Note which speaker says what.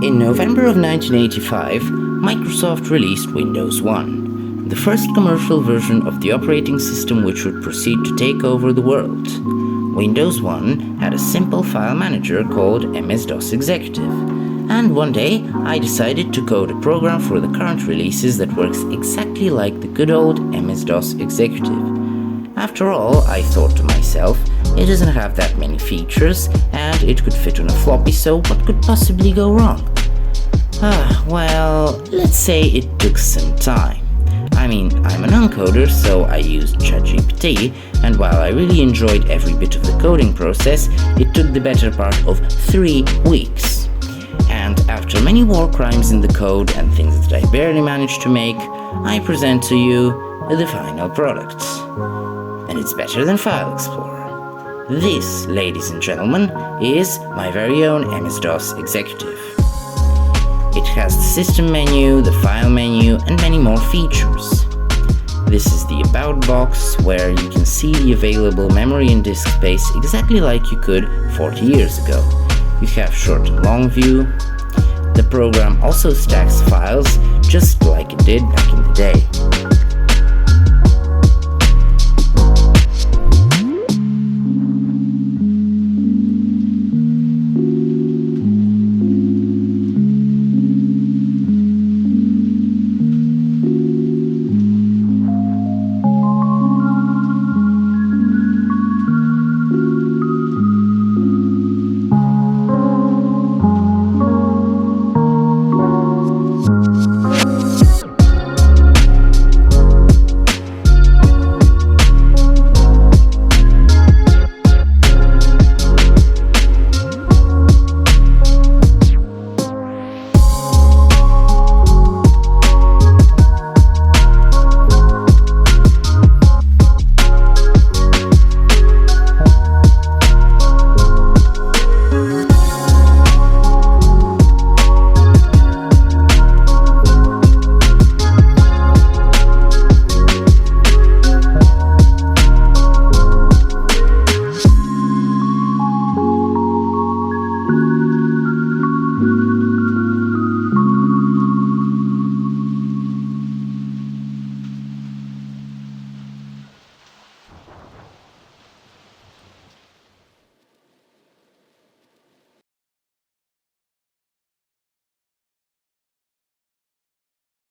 Speaker 1: In November of 1985, Microsoft released Windows 1, the first commercial version of the operating system which would proceed to take over the world. Windows 1 had a simple file manager called MS-DOS Executive, and one day I decided to code a program for the current releases that works exactly like the good old MS-DOS Executive. After all, I thought to myself, it doesn't have that many features, and it could fit on a floppy, so what could possibly go wrong? Well, let's say it took some time. I mean, I'm an uncoder, so I used ChatGPT, and while I really enjoyed every bit of the coding process, it took the better part of 3 weeks. And after many war crimes in the code and things that I barely managed to make, I present to you the final product. And it's better than File Explorer. This, ladies and gentlemen, is my very own MS-DOS Executive. It has the system menu, the file menu, and many more features. This is the About box, where you can see the available memory and disk space exactly like you could 40 years ago. You have short and long view. The program also stacks files just like it did back in the day.